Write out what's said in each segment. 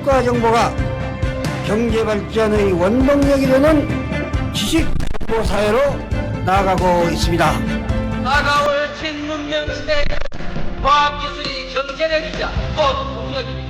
지식과 정보가 경제 발전의 원동력이 되는 지식 정보 사회로 나아가고 있습니다. 다가올 신문명 시대에 과학기술이 경제를 기자 곧 동력입니다.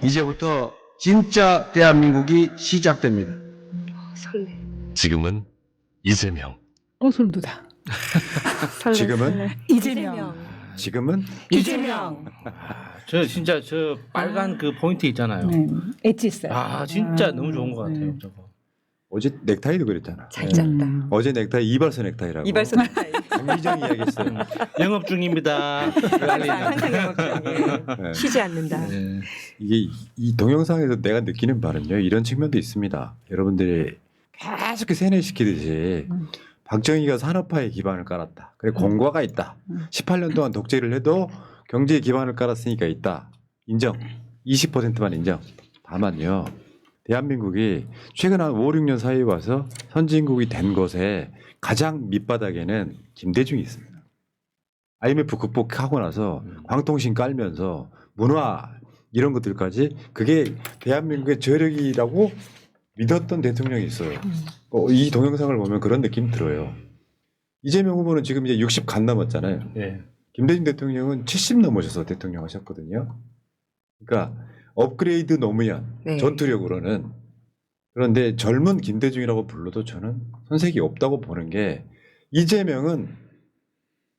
이제부터 진짜 대한민국이 시작됩니다. 설레. 지금은 이재명. 소름 돋아. 지금은 이재명. 지금은 이재명. 저 진짜 저 빨간 그 포인트 있잖아요. 엣지 있어요. 아 진짜 너무 좋은 것 같아요. 저거. 어제 넥타이도 그랬잖아. 잘 짰다. 어제 넥타이 이발소 넥타이라고. 이발소 넥타이. 장기정 이야기했어요. 영업 중입니다. 항상 영업 중이에요. 네. 쉬지 않는다. 이게 이 동영상에서 내가 느끼는 바는요. 이런 측면도 있습니다. 여러분들이 계속 세뇌시키듯이 박정희가 산업화에 기반을 깔았다. 그래 공과가 있다. 18년 동안 독재를 해도 경제에 기반을 깔았으니까 있다. 인정. 20%만 인정. 다만요. 대한민국이 최근 한 5, 6년 사이에 와서 선진국이 된 것에 가장 밑바닥에는 김대중이 있습니다. IMF 극복하고 나서 광통신 깔면서 문화 이런 것들까지 그게 대한민국의 저력이라고 믿었던 대통령이 있어요. 이 동영상을 보면 그런 느낌 들어요. 이재명 후보는 지금 이제 60 간 넘었잖아요. 네. 김대중 대통령은 70 넘으셔서 대통령 하셨거든요. 그러니까 업그레이드 노무현 네. 전투력으로는. 그런데 젊은 김대중이라고 불러도 저는 손색이 없다고 보는 게 이재명은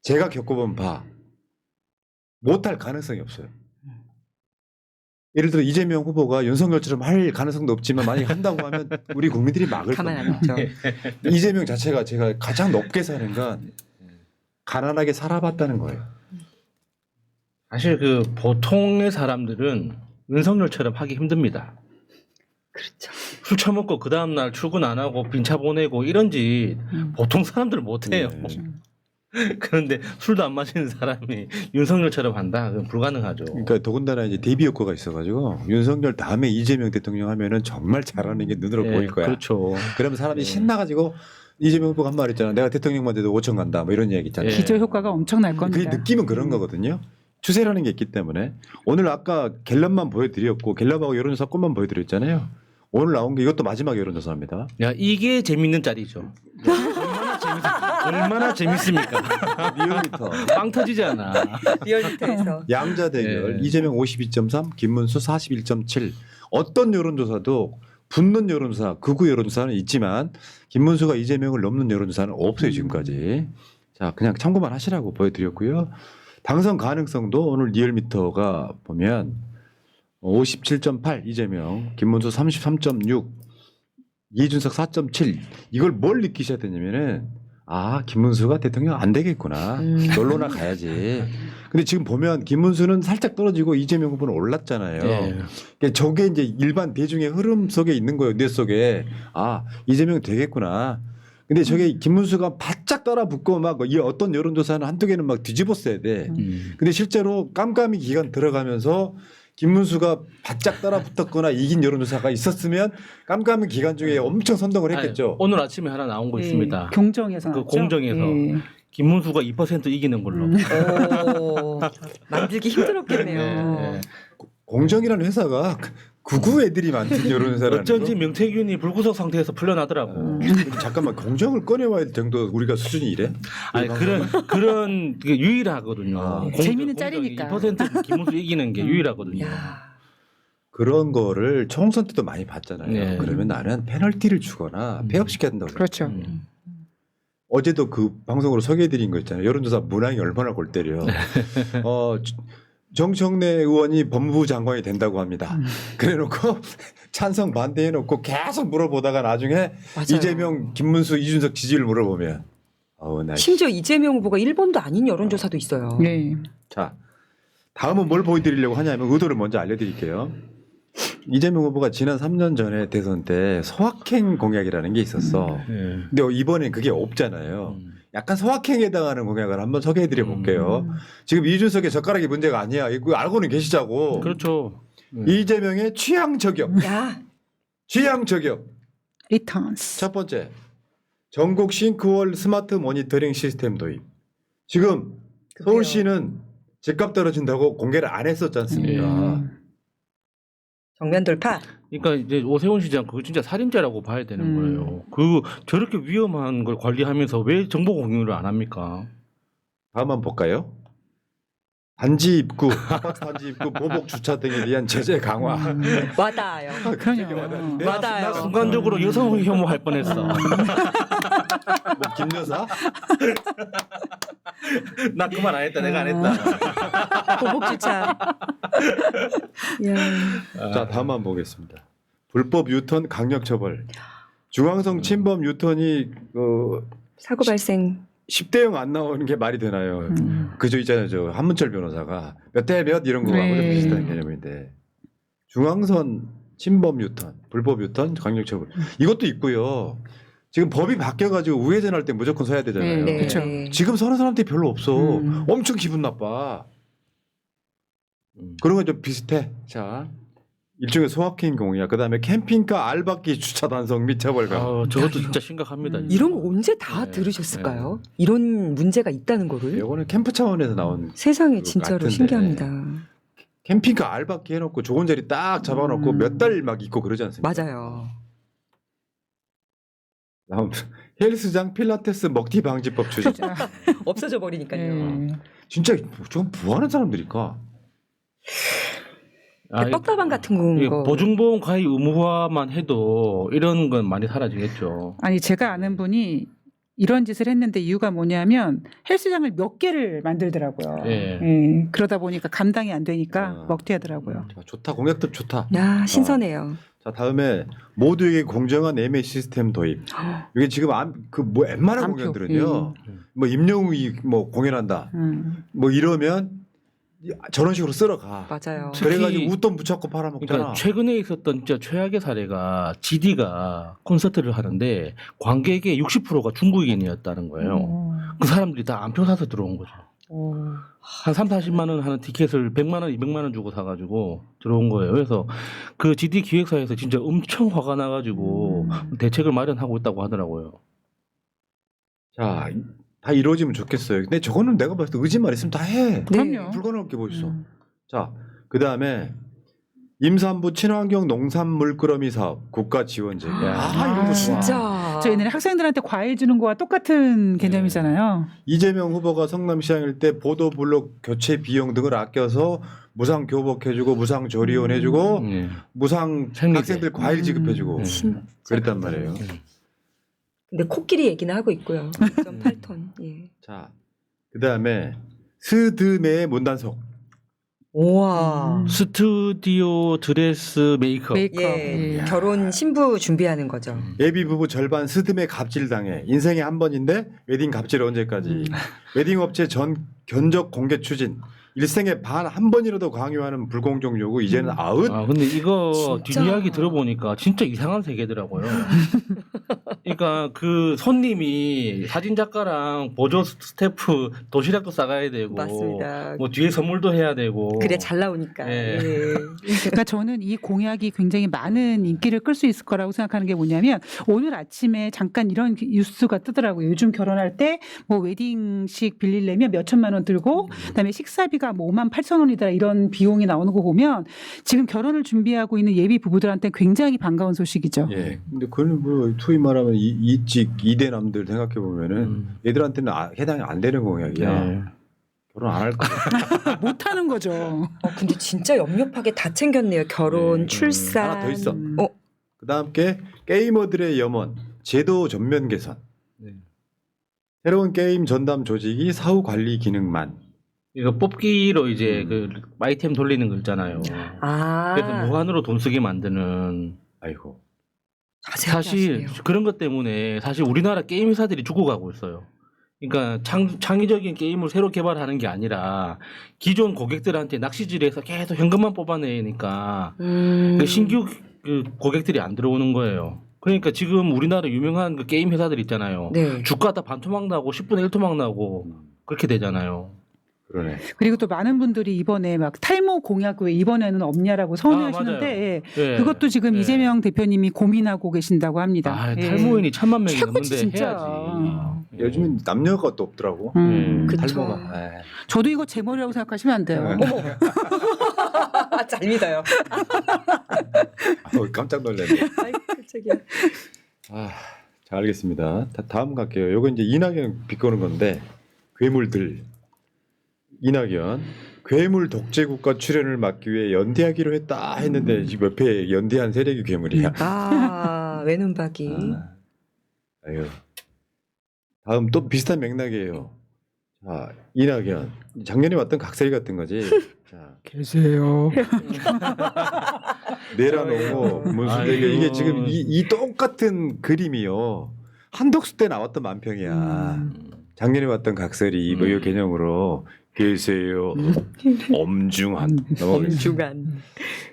제가 겪어본 바 못할 가능성이 없어요. 예를 들어 이재명 후보가 윤석열처럼 할 가능성도 없지만 만약 한다고 하면 우리 국민들이 막을 가만 겁니다. 안 있죠. 이재명 자체가 제가 가장 높게 사는 건 가난하게 살아봤다는 거예요. 사실 그 보통의 사람들은 윤석열처럼 하기 힘듭니다. 그렇죠. 술 처먹고 그 다음 날 출근 안 하고 빈차 보내고 이런 짓 보통 사람들은 못 해요. 그런데 술도 안 마시는 사람이 윤석열처럼 한다? 그건 불가능하죠. 그러니까 더군다나 이제 대비 효과가 있어가지고 윤석열 다음에 이재명 대통령 하면은 정말 잘하는 게 눈으로 보일 거야. 그렇죠. 그러면 사람이 신나가지고 이재명 후보가 한 말 있잖아. 내가 대통령만 돼도 5천 간다. 뭐 이런 이야기 있잖아. 예. 기저 효과가 엄청날 그 겁니다. 느낌은 그런 거거든요. 추세라는 게 있기 때문에 오늘 아까 갤럽만 보여드렸고 갤럽하고 여론조사 것만 보여드렸잖아요. 오늘 나온 게 이것도 마지막 여론조사입니다. 야 이게 재밌는 짤이죠. 얼마나 재밌습니까? 리얼미터 빵 터지잖아. 리얼미터에서. 양자 대결 네. 이재명 52.3 김문수 41.7 어떤 여론조사도 붙는 여론조사 극우 여론조사는 있지만 김문수가 이재명을 넘는 여론조사는 없어요 지금까지. 자 그냥 참고만 하시라고 보여드렸고요. 당선 가능성도 오늘 리얼미터가 보면 57.8 이재명, 김문수 33.6, 이준석 4.7 이걸 뭘 느끼셔야 되냐면은 아 김문수가 대통령 안 되겠구나 놀러나 가야지. 근데 지금 보면 김문수는 살짝 떨어지고 이재명 후보는 올랐잖아요. 네. 그러니까 저게 이제 일반 대중의 흐름 속에 있는 거예요. 뇌 속에 아 이재명 되겠구나. 근데 저게 김문수가 바짝 따라붙고 막 이 어떤 여론조사는 한두 개는 막 뒤집었어야 돼. 근데 실제로 깜깜이 기간 들어가면서 김문수가 바짝 따라붙었거나 이긴 여론조사가 있었으면 깜깜이 기간 중에 엄청 선동을 했겠죠. 아니, 오늘 아침에 하나 나온 거 있습니다. 공정에서 그 나왔죠? 공정에서. 예. 김문수가 2% 이기는 걸로. 오, 만들기 힘들었겠네요. 네. 공정이라는 회사가 극우 애들이 만든 여론조사라는 어쩐지 거. 명태균이 불구속 상태에서 풀려나더라고. 잠깐만 공정을 꺼내와야 될 정도 우리가 수준이 이래? 아니 그런 게 유일하거든요. 아. 재미있는 짤이니까. 2% 김문수 이기는 게 유일하거든요. 야. 그런 거를 총선 때도 많이 봤잖아요. 네. 그러면 나는 페널티를 주거나 폐업시켜야 된다고 그래요. 그렇죠. 어제도 그 방송으로 소개해드린 거 있잖아요. 여론조사 문항이 얼마나 골 때려. 정청래 의원이 법무부 장관이 된다고 합니다. 그래놓고 찬성 반대해놓고 계속 물어보다가 나중에 맞아요. 이재명, 김문수, 이준석 지지를 물어보면 나 심지어 이재명 후보가 1번도 아닌 여론조사도 있어요. 네. 자, 다음은 뭘 보여드리려고 하냐면 의도를 먼저 알려드릴게요. 이재명 후보가 지난 3년 전에 대선 때 소확행 공약이라는 게 있었어. 예. 근데 이번엔 그게 없잖아요. 약간 소확행에 해당하는 공약을 한번 소개해드려 볼게요. 지금 이준석의 젓가락이 문제가 아니야. 이거 알고는 계시자고. 그렇죠. 이재명의 취향 저격. 야, 취향 저격. 리턴스. 첫 번째, 전국 싱크홀 스마트 모니터링 시스템 도입. 지금 서울시는 집값 떨어진다고 공개를 안 했었지 않습니까? 정면 돌파. 그러니까 이제 오세훈 시장 그거 진짜 살인죄라고 봐야 되는 거예요. 저렇게 위험한 걸 관리하면서 왜 정보 공유를 안 합니까? 다음 한번 볼까요? 단지 입구, 아파트 단지 입구 보복 주차 등에 대한 제재 강화. 와닿아요. 그럼요. 내 맞아요. 나 순간적으로 여성 혐오할 뻔했어. 뭐 김여사? 나 그 말 안 했다. 내가 안 했다. 보복주차. 자, 다음 한번 보겠습니다. 불법 유턴 강력 처벌. 중앙성 침범 유턴이 사고 발생. 10대 0 안 나오는 게 말이 되나요? 그저 있잖아요. 저 한문철 변호사가 몇 대 몇 이런 거하고 네. 비슷한 개념인데. 중앙선 침범 유턴, 불법 유턴 강력 처벌. 이것도 있고요. 지금 법이 바뀌어가지고 우회전할 때 무조건 서야 되잖아요. 네. 그쵸. 지금 서는 사람들이 별로 없어. 엄청 기분 나빠. 그런 건 좀 비슷해. 자, 일종의 소확행 공약. 그다음에 캠핑카 알바기 주차 단속 및 처벌 강화. 저것도 진짜 심각합니다. 이런 거 언제 다 들으셨을까요? 이런 문제가 있다는 거를. 이거는 캠프 차원에서 나온 세상에 그거 진짜로 같은데. 신기합니다. 캠핑카 알바기 해놓고 좋은 자리 딱 잡아놓고 몇 달 막 있고 그러지 않습니까? 맞아요. 다음 헬스장 필라테스 먹튀 방지법 추진. 없어져 버리니까요. 진짜 좀 뭐하는 사람들일까? 떡다방 같은 거. 보증보험 가입 의무화만 해도 이런 건 많이 사라지겠죠. 아니 제가 아는 분이 이런 짓을 했는데 이유가 뭐냐면 헬스장을 몇 개를 만들더라고요. 예. 예. 그러다 보니까 감당이 안 되니까 먹튀하더라고요. 좋다, 공약들 좋다. 야, 신선해요. 자, 다음에 모두에게 공정한 예매 시스템 도입. 이게 지금 뭐 웬만한 암표. 공연들은요. 뭐 임영웅이 뭐 공연한다. 뭐 이러면 저런 식으로 쓸어가. 맞아요. 그래가지고 웃돈 붙잡고 팔아먹잖아. 그러니까 최근에 있었던 진짜 최악의 사례가 GD가 콘서트를 하는데 관객의 60%가 중국인이었다는 거예요. 그 사람들이 다 안표 사서 들어온 거죠. 한 3, 40만 원 하는 티켓을 100만 원, 200만 원 주고 사가지고 들어온 거예요. 그래서 그 GD 기획사에서 진짜 엄청 화가 나가지고 대책을 마련하고 있다고 하더라고요. 자, 다 이루어지면 좋겠어요. 근데 저거는 내가 봤을 때 의지만 있으면 다 해. 그럼요. 불가능할 게 뭐 있어. 자, 그 다음에 임산부 친환경 농산물 끌어미 사업 국가 지원제. 이런 거 좋아. 진짜. 저 옛날에 학생들한테 과일 주는 거와 똑같은 개념이잖아요. 이재명 후보가 성남시장일 때 보도블록 교체 비용 등을 아껴서 무상 교복해주고 무상 조리원 해주고 무상 생리대. 학생들 과일 지급해주고 그랬단 말이에요. 근데 코끼리 얘기는 하고 있고요. 2.8톤. 예. 자, 그 다음에 스드메의 문단속. 우와. 스튜디오 드레스 메이크업. 예. 결혼 신부 준비하는 거죠. 예비 부부 절반 스드메 갑질당해. 인생에 한 번인데 웨딩 갑질 언제까지. 웨딩 업체 전 견적 공개 추진. 일생에 반 한 번이라도 강요하는 불공정 요구 이제는 아웃. 근데 이거 진짜. 뒷이야기 들어보니까 진짜 이상한 세계더라고요. 그러니까 그 손님이 사진 작가랑 보조 스태프 도시락도 싸가야 되고, 맞습니다. 뭐 뒤에 선물도 해야 되고. 그래 잘 나오니까. 예. 예. 그러니까 저는 이 공약이 굉장히 많은 인기를 끌 수 있을 거라고 생각하는 게 뭐냐면 오늘 아침에 잠깐 이런 뉴스가 뜨더라고요. 요즘 결혼할 때 뭐 웨딩식 빌리려면 몇 천만 원 들고 그다음에 식사비가 뭐 5만 8천 원이다 이런 비용이 나오는 거 보면 지금 결혼을 준비하고 있는 예비 부부들한테 굉장히 반가운 소식이죠. 예. 근데 그건 뭐 투이 말하면 이직 이대남들 생각해 보면은 얘들한테는 해당이 안 되는 공약이야. 네. 결혼 안 할 거야. 못 하는 거죠. 근데 진짜 염려하게 다 챙겼네요. 결혼, 출산. 하나 더 있어. 어, 그다음 게 게이머들의 염원 제도 전면 개선. 네. 새로운 게임 전담 조직이 사후 관리 기능만. 이거 뽑기로 이제 그 아이템 돌리는 거 있잖아요. 그래서 무한으로 돈 쓰게 만드는. 아이고. 자세하게 사실 하시네요. 그런 것 때문에 사실 우리나라 게임 회사들이 죽어가고 있어요. 그러니까 창의적인 게임을 새로 개발하는 게 아니라 기존 고객들한테 낚시질해서 계속 현금만 뽑아내니까 그 신규 그 고객들이 안 들어오는 거예요. 그러니까 지금 우리나라 유명한 그 게임 회사들 있잖아요. 네. 주가 다 반토막 나고 10분의 1토막 나고 그렇게 되잖아요. 그러네. 그리고 또 많은 분들이 이번에 막 탈모 공약 왜 이번에는 없냐라고 서운해하시는데 예. 그것도 지금 예. 이재명 대표님이 고민하고 계신다고 합니다. 아, 예. 탈모인이 1000만 명이 최고지, 넘는데 진짜. 해야지. 요즘은 남녀가 또 없더라고. 그- 그쵸. 탈모가. 예. 저도 이거 제 머리라고 생각하시면 안 돼요. 잘 믿어요. 깜짝 놀랐네. 아이, 깜짝이야. 자, 알겠습니다. 다음 갈게요. 요거 이제 이낙연 비꼬는 건데 괴물들. 이낙연 괴물 독재국가 출연을 막기 위해 연대하기로 했다 했는데 지금 옆에 연대한 세력이 괴물이야. 아, 외눈박이. 아유. 다음 또 비슷한 맥락이에요. 자, 이낙연 작년에 왔던 각설이 같은 거지. 자, 계세요. 내려놓고 무슨 아이고. 이게 지금 이 똑같은 그림이요. 한덕수 때 나왔던 만평이야. 작년에 왔던 각설이 뭐 이 개념으로 계세요. 엄중한. 넘어가겠습니다. 주간.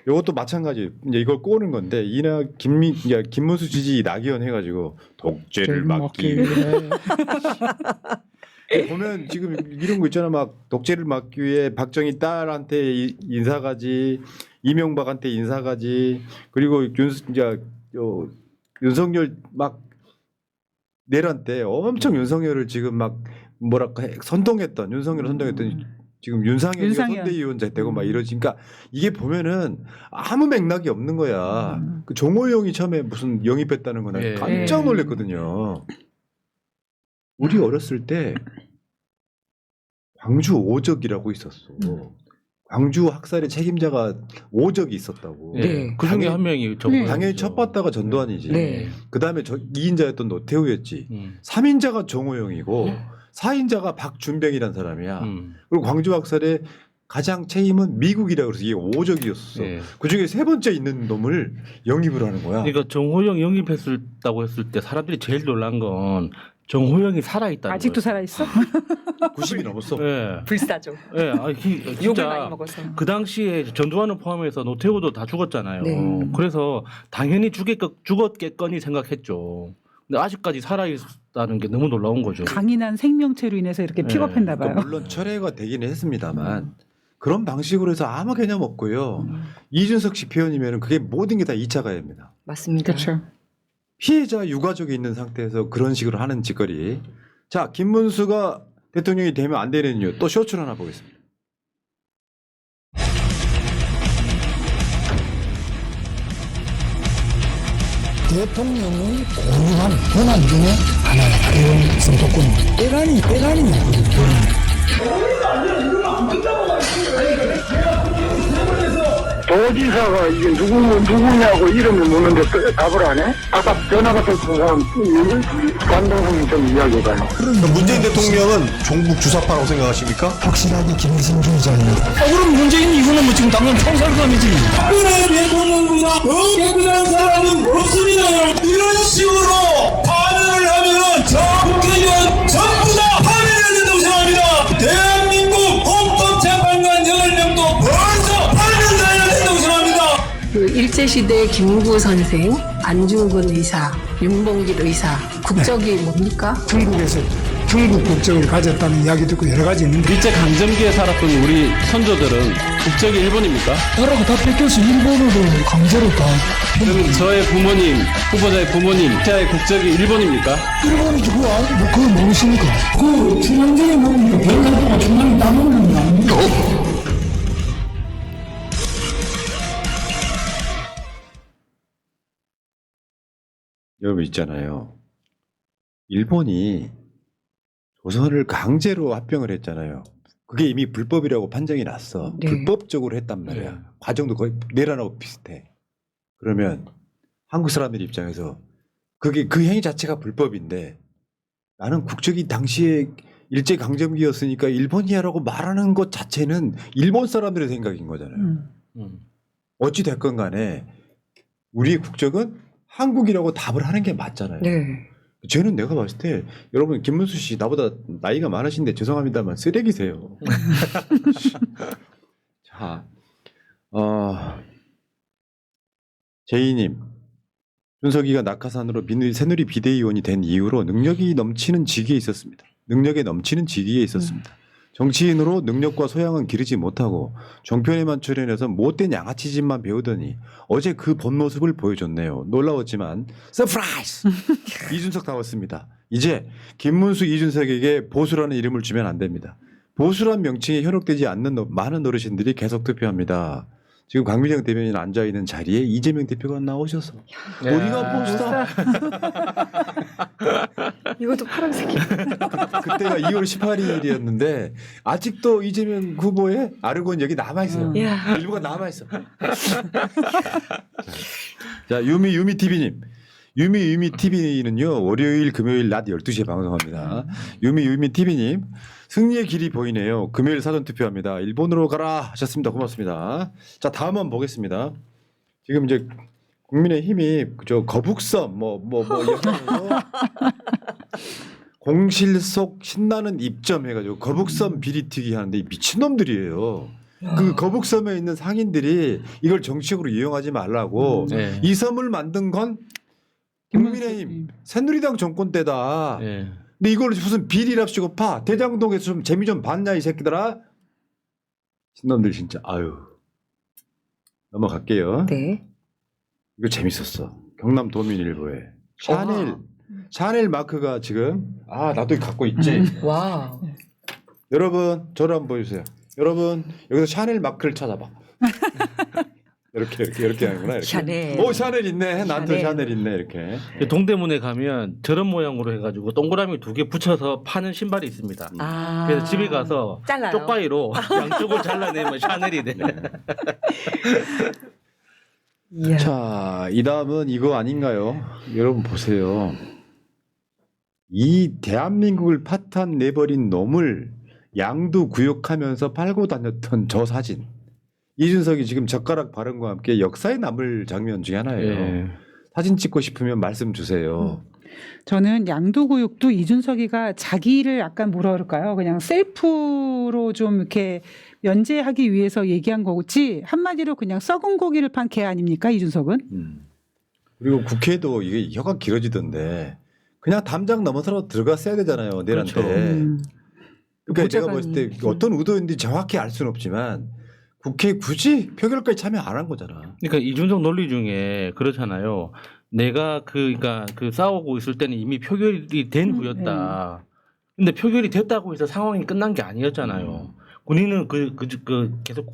이것도 마찬가지. 이제 이걸 꼬는 건데 김문수 지지 낙연 해가지고 독재를 막기 위해. 보면 지금 이런 거 있잖아. 막 독재를 막기 위해 박정희 딸한테 인사가지, 이명박한테 인사가지, 그리고 윤석열 막 내란 때 엄청 윤석열을 지금 막 뭐랄까 선동했던 윤석열을 선동했던 지금 윤상현이가 선대위원장 되고 막 이러지. 그러니까 이게 보면은 아무 맥락이 없는 거야. 그 종호영이 처음에 무슨 영입했다는 거는 예. 깜짝 놀랐거든요. 우리 어렸을 때 광주 오적이라고 있었어. 광주 학살의 책임자가 오적이 있었다고. 예. 네. 그 중에 한 명이 정말 당연히 첫 봤다가 전두환이지. 네. 그 다음에 2인자였던 노태우였지. 3인자가 정호영이고 4인자가 박준병이란 사람이야. 그리고 광주 학살의 가장 책임은 미국이라고 그래서 이게 오적이었어. 예. 그중에 세 번째 있는 놈을 영입을 하는 거야. 그러니까 정호영 영입했다고 했을 때 사람들이 제일 놀란 건 정호영이 살아있다는 아직도 거예요. 살아있어? 90이 넘었어. 예. 불사조. 예. 욕을 진짜 많이 먹어서. 그 당시에 전두환을 포함해서 노태우도 다 죽었잖아요. 네. 그래서 당연히 죽었겠거니 생각했죠. 근데 아직까지 살아있다는 게 너무 놀라운 거죠. 강인한 생명체로 인해서 이렇게 네. 픽업했나 봐요. 그러니까 물론 철회가 되기는 했습니다만 그런 방식으로 해서 아무 개념 없고요. 이준석 씨 표현이면 그게 모든 게 다 2차 가해입니다. 맞습니다. 그렇죠. 피해자 유가족이 있는 상태에서 그런 식으로 하는 짓거리. 자, 김문수가 대통령이 되면 안 되는 이유 또 쇼츠를 하나 보겠습니다. 대통령의 고유한 권한 중에 하나가 이런 선거권은 빼가니 도지사가 이게 누구냐고 이름을 묻는데 답을 안 해? 아까 전화 받았던 사람 관동훈이 좀 이야기해봐요. 문재인 대통령은 종북 주사파라고 생각하십니까? 확실하게 김희승 중장입니다. 그럼 문재인 이후는 뭐 지금 당장 총살감이지. 그래 대통령보다 더 깨끗한 사람은 없습니다. 이런 식으로 파면을 하면 저 국회의원 전부 다 파면해야 된다고 생각합니다. 대한민국 헌법재판관 8명도 벌써 파면돼야 된다고 생각합니다. 그 일제시대 김구 선생, 안중근 의사, 윤봉길 의사, 국적이 뭡니까? 중국에서 중국 국적을 가졌다는 이야기 듣고 여러 가지 있는데 일제 강점기에 살았던 우리 선조들은 국적이 일본입니까? 나라가 다 뺏겨서 일본으로 강제로 다 그럼 저의 부모님, 후보자의 부모님, 자의 국적이 일본입니까? 일본이지 그거 모르십니까? 그 중앙정에 보면 별나라가 중앙에 나누는 거 아닙니까? 여러분 있잖아요. 일본이 조선을 강제로 합병을 했잖아요. 그게 이미 불법이라고 판정이 났어. 네. 불법적으로 했단 말이야. 네. 과정도 거의 내란하고 비슷해. 그러면 한국 사람들 입장에서 그게 그 행위 자체가 불법인데 나는 국적이 당시에 일제 강점기였으니까 일본이야라고 말하는 것 자체는 일본 사람들의 생각인 거잖아요. 어찌 됐건 간에 우리의 국적은 한국이라고 답을 하는 게 맞잖아요. 네. 쟤는 내가 봤을 때 여러분 김문수 씨 나보다 나이가 많으신데 죄송합니다만 쓰레기세요. 자, 제이님, 준석이가 낙하산으로 새누리 비대위원이 된 이후로 능력에 넘치는 직위에 있었습니다. 정치인으로 능력과 소양은 기르지 못하고 종편에만 출연해서 못된 양아치짓만 배우더니 어제 그 본 모습을 보여줬네요. 놀라웠지만 서프라이즈! 이준석 나왔습니다. 이제 김문수 이준석에게 보수라는 이름을 주면 안 됩니다. 보수란 명칭에 현혹되지 않는 많은 어르신들이 계속 투표합니다. 지금 강민정 대변인 앉아있는 자리에 이재명 대표가 나오셔서 우리가 보수다. 이것도 파란색이. 그때가 2월 18일이었는데 아직도 이재명 후보의 아르곤 여기 남아있어요. 일부가 남아있어. 자, 유미 TV님. 유미 TV는요 월요일 금요일 낮 12시에 방송합니다. 유미 TV님 승리의 길이 보이네요. 금요일 사전 투표합니다. 일본으로 가라 하셨습니다. 고맙습니다. 자, 다음 한번 보겠습니다. 지금 이제 국민의힘이 저 거북섬 얘기하면서 공실 속 신나는 입점 해가지고 거북섬 비리튀기 하는데 미친놈들이에요. 그 거북섬에 있는 상인들이 이걸 정치적으로 이용하지 말라고 이 섬을 만든 건 국민의힘 새누리당 정권 때다. 근데 이걸 무슨 비리랍시고 파 대장동에서 좀 재미 좀 봤냐 이 새끼들아. 신놈들 진짜 아유. 넘어갈게요. 네. 이거 재밌었어. 경남 도민일보에 샤넬 마크가 지금 나도 이거 갖고 있지. 와. 여러분 저를 한번 보여주세요. 여러분 여기서 샤넬 마크를 찾아봐. 이렇게 하는구나. 이렇게. 샤넬. 오 샤넬 있네. 나한테 샤넬 있네. 이렇게. 동대문에 가면 저런 모양으로 해가지고 동그라미 2개 붙여서 파는 신발이 있습니다. 그래서 집에 가서 잘라요. 쪽바위로 양쪽을 잘라내면 샤넬이 돼. 자, 이 다음은 이거 아닌가요? 여러분 보세요. 이 대한민국을 파탄 내버린 놈을 양두구역하면서 팔고 다녔던 저 사진. 이준석이 지금 젓가락 발언과 함께 역사에 남을 장면 중에 하나예요. 사진 찍고 싶으면 말씀 주세요. 저는 양도구육도 이준석이가 자기를 약간 뭐라 그럴까요? 그냥 셀프로 좀 이렇게 면제하기 위해서 얘기한 거지 한마디로 그냥 썩은 고기를 판 개 아닙니까 이준석은? 그리고 국회도 이게 혀가 길어지던데 그냥 담장 넘어서 들어갔어야 되잖아요. 내란때. 그러니까 제가 봤을 때 어떤 의도인지 정확히 알 수는 없지만 국회에 굳이 표결까지 참여 안 한 거잖아. 그러니까 이준석 논리 중에 그렇잖아요. 내가 그러니까 싸우고 있을 때는 이미 표결이 된 후였다. 근데 표결이 됐다고 해서 상황이 끝난 게 아니었잖아요. 군인은 계속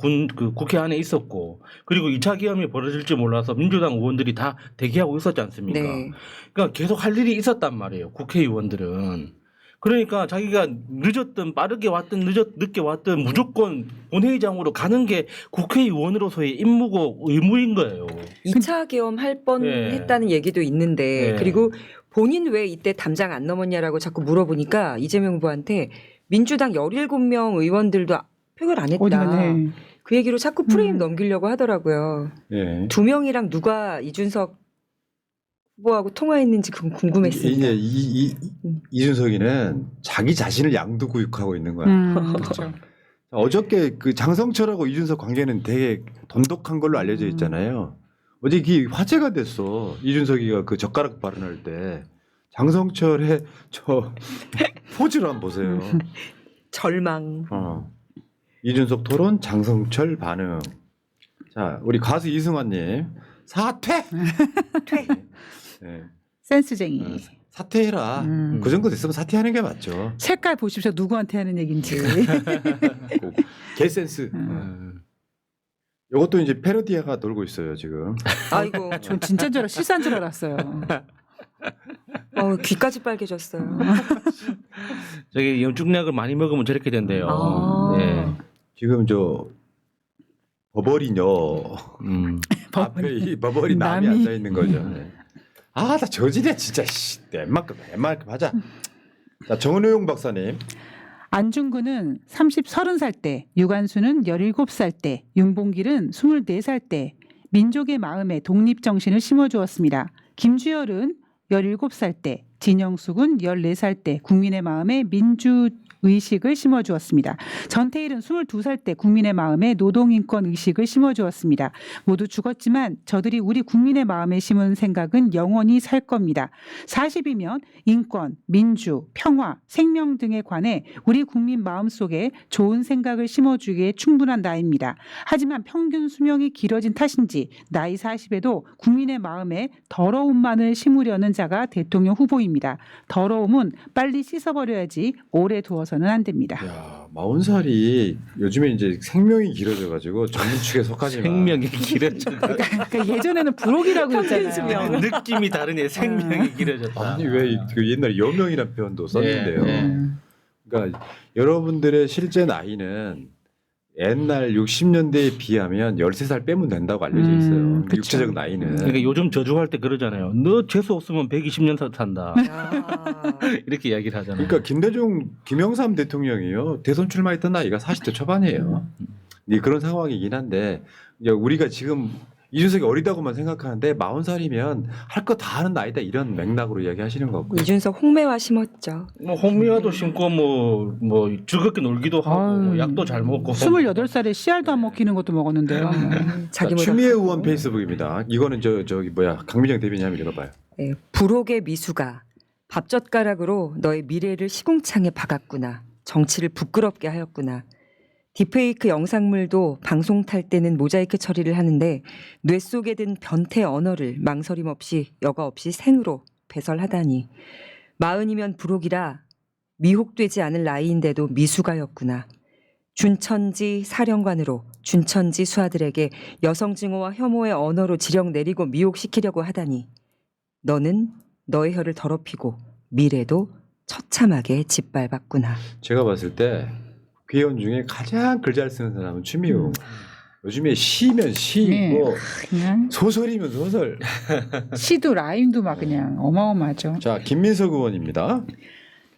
국회 안에 있었고 그리고 2차 계엄이 벌어질 줄 몰라서 민주당 의원들이 다 대기하고 있었지 않습니까? 네. 그러니까 계속 할 일이 있었단 말이에요. 국회의원들은. 그러니까 자기가 늦었든 빠르게 왔든 늦게 왔든 무조건 본회의장으로 가는 게 국회의원으로서의 임무고 의무인 거예요. 2차 계엄 할 뻔했다는 얘기도 있는데 그리고 본인 왜 이때 담장 안 넘었냐라고 자꾸 물어보니까 이재명 후보한테 민주당 17명 의원들도 표결 안 했다. 그 얘기로 자꾸 프레임 넘기려고 하더라고요. 2명이랑 누가 이준석 후보하고 통화했는지 그건 궁금했습니다. 이준석이는 자기 자신을 양두구육하고 있는 거야. 그렇죠. 어저께 그 장성철하고 이준석 관계는 되게 돈독한 걸로 알려져 있잖아요. 어제 이게 화제가 됐어. 이준석이가 그 젓가락 발언할 때 장성철의 저 포즈를 한번 보세요. 절망. 이준석 토론 장성철 반응. 자, 우리 가수 이승환님 사퇴. 센스쟁이. 사퇴해라. 그 정도 됐으면 사퇴하는 게 맞죠. 색깔 보십시오. 누구한테 하는 얘기인지. 개센스. 이것도 이제 패러디아가 돌고 있어요 지금. 아이고. 전 진짜인 줄 실사인 줄 알았어요. 귀까지 빨개졌어요. 저기 염증약을 많이 먹으면 저렇게 된대요. 지금 저 버버리녀 앞에 이 버버리 남이 앉아 있는 거죠. 나 저지대 진짜 웬만큼 하자. 자, 정은용 박사님. 안중근은 30살 때, 유관수는 17살 때, 윤봉길은 24살 때 민족의 마음에 독립정신을 심어주었습니다. 김주열은 17살 때, 진영숙은 14살 때 국민의 마음에 민주의식을 심어주었습니다. 전태일은 22살 때 국민의 마음에 노동인권 의식을 심어주었습니다. 모두 죽었지만 저들이 우리 국민의 마음에 심은 생각은 영원히 살 겁니다. 40이면 인권, 민주, 평화, 생명 등에 관해 우리 국민 마음속에 좋은 생각을 심어주기에 충분한 나이입니다. 하지만 평균 수명이 길어진 탓인지 나이 40에도 국민의 마음에 더러움만을 심으려는 자가 대통령 후보입니다. 더러움은 빨리 씻어버려야지 오래 두어서는 안 됩니다. 야, 40살이 요즘에 이제 생명이 길어져가지고 전문 축에 속하지만 생명이 길어져. 그러니까 예전에는 부록이라고 했잖아요. 느낌이 다르네. 생명이 길어졌다. 아니 왜 그 옛날에 여명이라는 표현도 썼는데요. 그러니까 여러분들의 실제 나이는 옛날 60년대에 비하면 13살 빼면 된다고 알려져 있어요. 그쵸. 육체적 나이는. 그러니까 요즘 저주할 때 그러잖아요. 너 재수 없으면 120년 산다. 이렇게 이야기를 하잖아요. 그러니까 김영삼 대통령이요. 대선 출마했던 나이가 40대 초반이에요. 그런 상황이긴 한데 이제 우리가 지금 이준석이 어리다고만 생각하는데 40살이면 할 거 다 하는 나이다 이런 맥락으로 이야기하시는 거고. 이준석 홍매화 심었죠. 뭐 홍미화도 심고 뭐 즐겁게 놀기도 하고 뭐 약도 잘 먹고. 28살에 씨알도 안 먹히는 것도 먹었는데요. 자기보다 추미애 의원 페이스북입니다. 이거는 저기 강민정 대변인 한번 읽어봐요. 네, 부록의 미수가 밥젓가락으로 너의 미래를 시궁창에 박았구나. 정치를 부끄럽게 하였구나. 딥페이크 영상물도 방송 탈 때는 모자이크 처리를 하는데 뇌 속에 든 변태 언어를 망설임 없이 여과 없이 생으로 배설하다니. 40이면 부록이라 미혹되지 않을 나이인데도 미수가였구나. 준천지 사령관으로 준천지 수하들에게 여성 증오와 혐오의 언어로 지령 내리고 미혹시키려고 하다니. 너는 너의 혀를 더럽히고 미래도 처참하게 짓밟았구나. 제가 봤을 때 국회의원 중에 가장 글 잘 쓰는 사람은 추미애 의원. 요즘에 시면 시, 네, 뭐 그냥 소설이면 소설. 시도 라임도 막 그냥 어마어마하죠. 자, 김민석 의원입니다.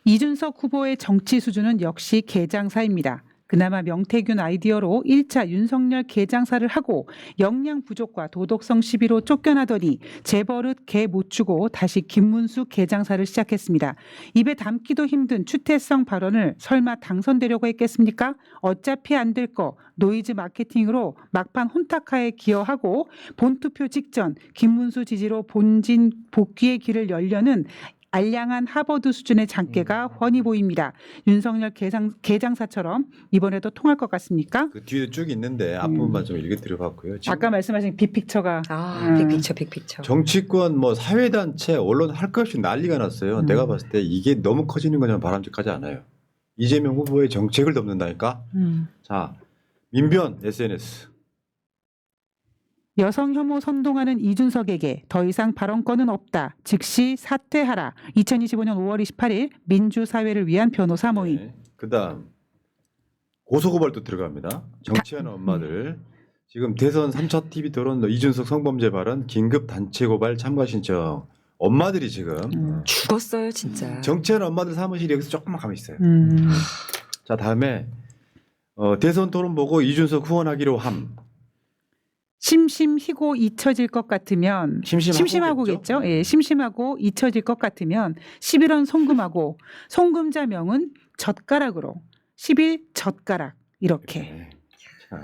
이준석 후보의 정치 수준은 역시 개장사입니다. 그나마 명태균 아이디어로 1차 윤석열 개장사를 하고 역량 부족과 도덕성 시비로 쫓겨나더니 재벌릇 개 못 주고 다시 김문수 개장사를 시작했습니다. 입에 담기도 힘든 추태성 발언을 설마 당선되려고 했겠습니까? 어차피 안 될 거 노이즈 마케팅으로 막판 혼탁하에 기여하고 본투표 직전 김문수 지지로 본진 복귀의 길을 열려는 알량한 하버드 수준의 장깨가 훤히 보입니다. 윤석열 개장사처럼 이번에도 통할 것 같습니까? 그 뒤에 쭉 있는데 앞부분만 좀 읽어드려봤고요. 지금 아까 말씀하신 빅픽처가 빅픽처. 정치권, 뭐 사회단체, 언론 할 것 없이 난리가 났어요. 내가 봤을 때 이게 너무 커지는 거냐면 바람직하지 않아요. 이재명 후보의 정책을 덮는다니까. 자, 민변 SNS. 여성 혐오 선동하는 이준석에게 더 이상 발언권은 없다. 즉시 사퇴하라. 2025년 5월 28일 민주사회를 위한 변호사 모임. 네. 그다음 고소고발도 들어갑니다. 정치하는 엄마들. 지금 대선 3차 TV 토론 이준석 성범죄 발언 긴급 단체 고발 참가 신청. 엄마들이 지금 죽었어요 진짜. 정치하는 엄마들 사무실이 여기서 조금만 가면 있어요. 자, 다음에 대선 토론 보고 이준석 후원하기로 함. 심심히고 잊혀질 것 같으면 심심하고겠죠. 예, 심심하고 잊혀질 것 같으면 11원 송금하고 송금자 명은 젓가락으로 11 젓가락 이렇게. 네. 자,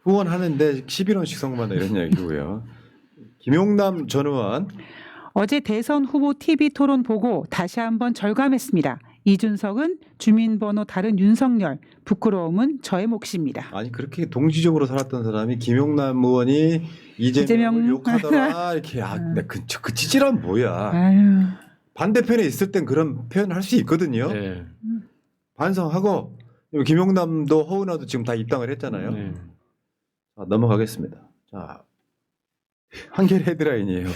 후원하는데 11원씩 송금한다 이런 얘기고요. 김용남 전 의원. 어제 대선 후보 TV 토론 보고 다시 한번 절감했습니다. 이준석은 주민번호 다른 윤석열, 부끄러움은 저의 몫입니다. 아니 그렇게 동지적으로 살았던 사람이 김용남 의원이 이재명을 욕하더라 이렇게 그 찌질함 뭐야. 아유. 반대편에 있을 땐 그런 표현을 할 수 있거든요. 네. 반성하고 김용남도 허은하도 지금 다 입당을 했잖아요. 네. 자, 넘어가겠습니다. 자, 한겨레 헤드라인이에요.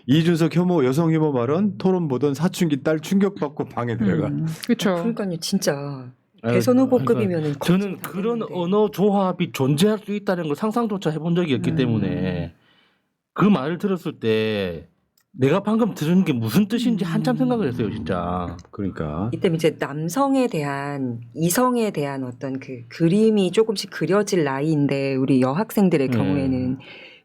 이준석 혐오 여성 혐오 발언 토론 보던 사춘기 딸 충격받고 방에 들어가. 그렇죠. 그러니까요 진짜 대선 후보급이면은 저는 그런 언어 조합이 존재할 수 있다는 걸 상상조차 해본 적이 없기 때문에 그 말을 들었을 때 내가 방금 들은 게 무슨 뜻인지 한참 생각을 했어요 진짜. 그러니까 이때 이제 남성에 대한 이성에 대한 어떤 그 그림이 조금씩 그려질 나이인데 우리 여학생들의 경우에는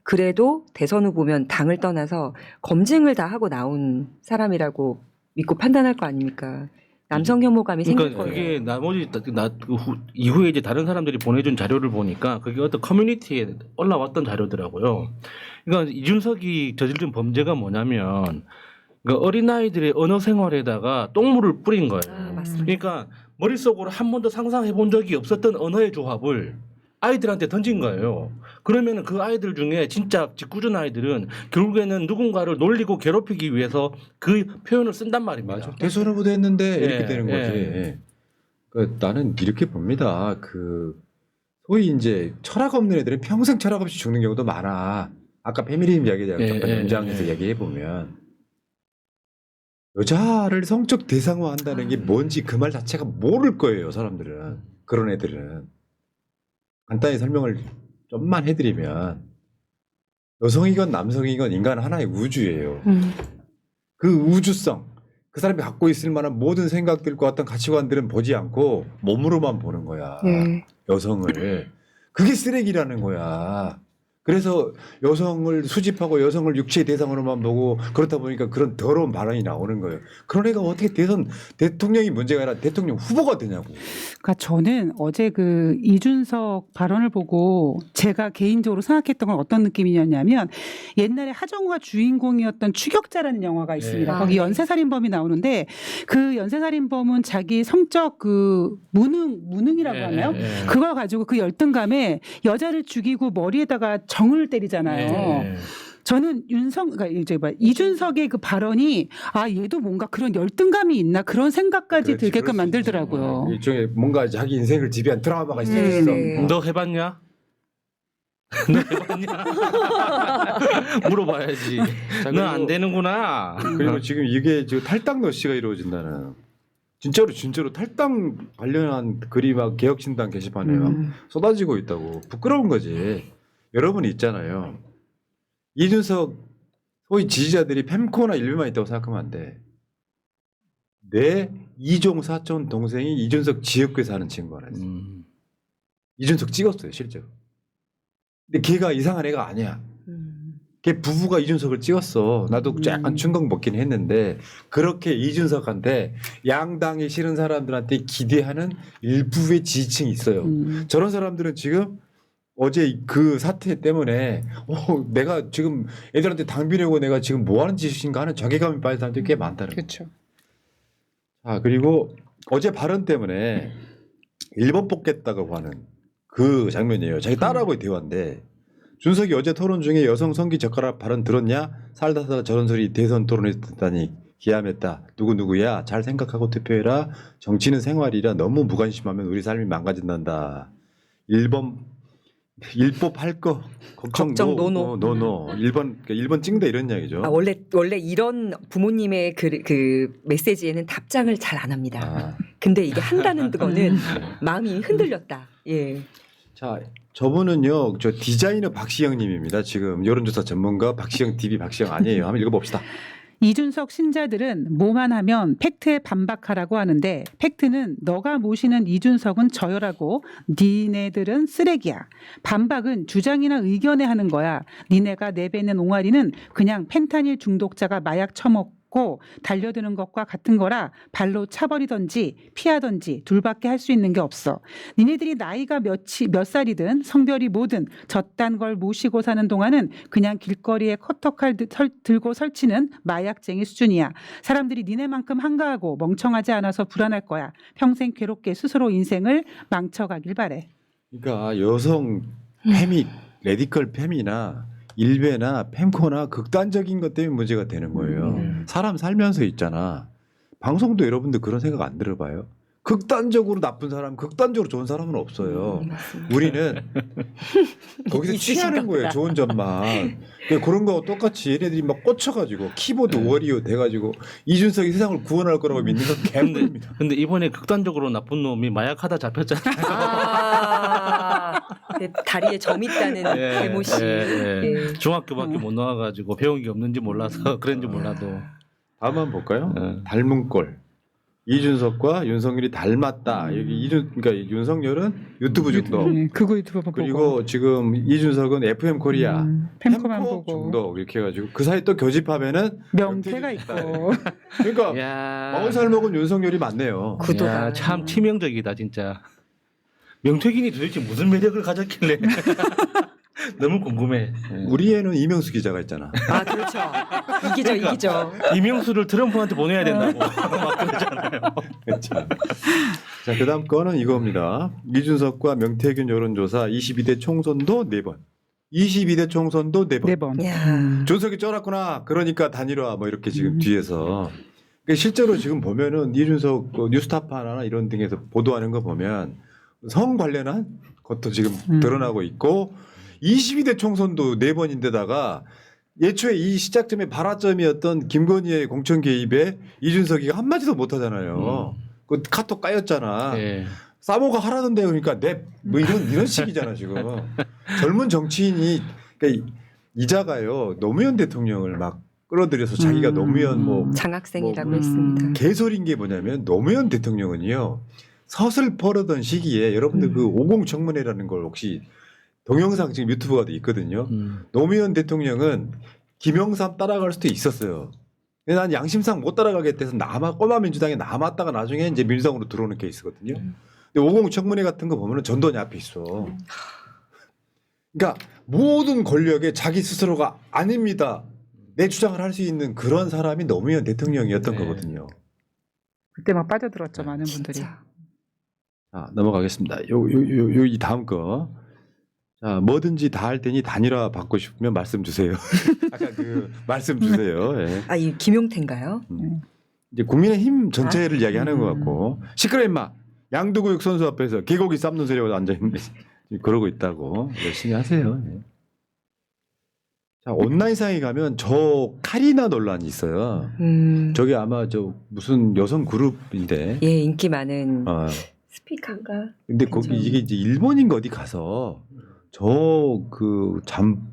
그래도 대선 후보면 당을 떠나서 검증을 다 하고 나온 사람이라고 믿고 판단할 거 아닙니까? 남성 혐오감이 생길 그러니까 거예요. 이게 나머지 이후에 이제 다른 사람들이 보내준 자료를 보니까 그게 어떤 커뮤니티에 올라왔던 자료더라고요. 그러니까 이준석이 저지른 범죄가 뭐냐면 그러니까 어린아이들의 언어 생활에다가 똥물을 뿌린 거예요. 맞습니다. 그러니까 머릿속으로 한 번도 상상해 본 적이 없었던 언어의 조합을 아이들한테 던진 거예요. 그러면은 그 아이들 중에 진짜 짓궂은 아이들은 결국에는 누군가를 놀리고 괴롭히기 위해서 그 표현을 쓴단 말입니다. 대선 후보도 했는데 이렇게 예, 되는 거지. 예. 그러니까 나는 이렇게 봅니다. 그 소위 이제 철학 없는 애들은 평생 철학 없이 죽는 경우도 많아. 아까 페미니즘 이야기 제가 잠깐 연장해서 얘기해 보면 여자를 성적 대상화한다는 게 뭔지 그 말 자체가 모를 거예요. 사람들은 그런 애들은. 간단히 설명을 좀만 해드리면 여성이건 남성이건 인간은 하나의 우주예요. 그 우주성, 그 사람이 갖고 있을 만한 모든 생각들과 어떤 가치관들은 보지 않고 몸으로만 보는 거야. 여성을. 그게 쓰레기라는 거야. 그래서 여성을 수집하고 여성을 육체의 대상으로만 보고 그렇다 보니까 그런 더러운 발언이 나오는 거예요. 그런 애가 어떻게 대통령이 문제가 아니라 대통령 후보가 되냐고. 그러니까 저는 어제 그 이준석 발언을 보고 제가 개인적으로 생각했던 건 어떤 느낌이었냐면 옛날에 하정우가 주인공이었던 추격자라는 영화가 있습니다. 거기 연쇄살인범이 나오는데 그 연쇄살인범은 자기 성적 그 무능이라고 하나요? 그걸 가지고 그 열등감에 여자를 죽이고 머리에다가 정을 때리잖아요. 저는 그러니까 이제 이준석의 그 발언이 얘도 뭔가 그런 열등감이 있나 그런 생각까지 들게끔 만들더라고요. 일종의 뭔가 자기 인생을 지배한 드라마가 있어. 너 해봤냐? 너 해봤냐? 물어봐야지. 너 안 되는구나. 그리고 지금 이게 지금 탈당 러시가 이루어진다는. 진짜로 탈당 관련한 글이 막 개혁신당 게시판에 막 쏟아지고 있다고. 부끄러운 거지. 여러분 있잖아요. 이준석 소위 지지자들이 펜코나 일베만 있다고 생각하면 안 돼. 내 이종 사촌 동생이 이준석 지역구에 사는 친구 하나 있어. 이준석 찍었어요 실제로. 근데 걔가 이상한 애가 아니야. 걔 부부가 이준석을 찍었어. 나도 약간 충격 먹긴 했는데 그렇게 이준석한테 양당이 싫은 사람들한테 기대하는 일부의 지지층이 있어요. 저런 사람들은 지금 어제 그 사태 때문에 내가 지금 애들한테 당비려고 내가 지금 뭐 하는 짓인가 하는 자괴감이 빠진 사람들이 꽤 많다는 거죠. 그렇죠. 그리고 어제 발언 때문에 일본 뽑겠다고 하는 그 장면이에요. 자기 딸하고의 대화인데 준석이 어제 토론 중에 여성 성기 젓가락 발언 들었냐? 살다 저런 소리 대선 토론에서 듣다니 기함했다. 누구야? 잘 생각하고 투표해라. 정치는 생활이라 너무 무관심하면 우리 삶이 망가진단다. 일법 할 거 걱정 노노 1번 찍는다 이런 이야기죠. 원래 이런 부모님의 그 메시지에는 답장을 잘 안 합니다. 근데 이게 한다는 거는 마음이 흔들렸다. 예. 자, 저분은요, 저 디자이너 박시영님입니다. 지금 여론조사 전문가 박시영 TV 박시영 아니에요. 한번 읽어봅시다. 이준석 신자들은 뭐만 하면 팩트에 반박하라고 하는데 팩트는 너가 모시는 이준석은 저열하고 니네들은 쓰레기야. 반박은 주장이나 의견에 하는 거야. 니네가 내뱉는 옹알이는 그냥 펜타닐 중독자가 마약 처먹고 달려드는 것과 같은 거라 발로 차버리던지 피하던지 둘밖에 할 수 있는 게 없어. 니네들이 나이가 몇 살이든 성별이 뭐든 저딴 걸 모시고 사는 동안은 그냥 길거리에 커터칼 들고 설치는 마약쟁이 수준이야. 사람들이 니네만큼 한가하고 멍청하지 않아서 불안할 거야. 평생 괴롭게 스스로 인생을 망쳐가길 바래. 그러니까 여성 페미, 레디컬 페미나 일베나 펜코나 극단적인 것 때문에 문제가 되는 거예요. 사람 살면서 있잖아. 방송도 여러분들 그런 생각 안 들어봐요? 극단적으로 나쁜 사람, 극단적으로 좋은 사람은 없어요. 우리는 거기서 취하는 거예요. 좋은 점만. 그런 거하고 똑같이 얘네들이 막 꽂혀가지고 키보드 워리어 돼가지고 이준석이 세상을 구원할 거라고 믿는 건 개뿔입니다. 근데 이번에 극단적으로 나쁜 놈이 마약하다 잡혔잖아요. 다리에 점 있다는 대모 씨. 중학교밖에 못 나와가지고 배운 게 없는지 몰라서 그런지 몰라도. 다음 한번 볼까요? 닮은 꼴. 이준석과 윤석열이 닮았다. 여기 그러니까 윤석열은 유튜브 중독. 그거 유튜브 보고. 그리고 지금 이준석은 FM 코리아 팬커만 팬코 보고. 중독 이렇게 해가지고 그 사이 또 교집하면은 명태가 있고. 그러니까 야, 먹은 살 먹은 윤석열이 맞네요. 야, 참 치명적이다 진짜. 명태균이 도대체 무슨 매력을 가졌길래 너무 궁금해. 우리 애는 이명수 기자가 있잖아. 아 그렇죠. 이기죠 이기죠. 이명수를 트럼프한테 보내야 된다고 막 그러잖아요. 그렇죠. 자, 그다음 거는 이겁니다. 이준석과 명태균 여론조사 22대 총선도 4번. 22대 총선도 4번. 4번. 야. 준석이 쩔었구나. 그러니까 단일화 뭐 이렇게 지금 뒤에서. 그러니까 실제로 지금 보면은 이준석 그 뉴스타파나 이런 등에서 보도하는 거 보면 성 관련한 것도 지금 드러나고 있고 22대 총선도 4번인데다가 예초에 이 시작점의 발화점이었던 김건희의 공천 개입에 이준석이가 한마디도 못하잖아요. 그 카톡 까였잖아. 네. 사모가 하라던데 그러니까 뭐 이런 식이잖아 지금. 젊은 정치인이 그러니까 이자가요 노무현 대통령을 막 끌어들여서 자기가 노무현 뭐 장학생이라고 했습니다. 개소리인 게 뭐냐면 노무현 대통령은요 서슬 퍼르던 시기에 여러분들 그 50 청문회라는 걸 혹시 동영상 지금 유튜브가 돼 있거든요. 노무현 대통령은 김영삼 따라갈 수도 있었어요. 근데 난 양심상 못 따라가겠다 해서 꼬마 민주당에 남았다가 나중에 이제 민주당으로 들어오는 케이스거든요. 근데 50 청문회 같은 거 보면은 전두환이 앞에 있어. 그러니까 모든 권력에 자기 스스로가 아닙니다. 내 주장을 할 수 있는 그런 사람이 노무현 대통령이었던 거거든요. 그때 막 빠져들었죠 많은 분들이. 자, 넘어가겠습니다. 이 다음 거. 자, 뭐든지 다 할 테니 단일화 받고 싶으면 말씀 주세요. 아까 그 말씀 주세요. 예. 아, 이 김용태인가요? 이제 국민의힘 전체를 이야기하는 것 같고 시끄러 임마. 양두구육 선수 앞에서 개고기 삶는 소리하고 앉아 있는데 그러고 있다고 열심히 하세요. 예. 자, 온라인상에 가면 저 카리나 논란이 있어요. 저게 아마 저 무슨 여성 그룹인데. 예, 인기 많은 스피커인가? 근데 거기 이게 이제 일본인가 어디 가서 저 그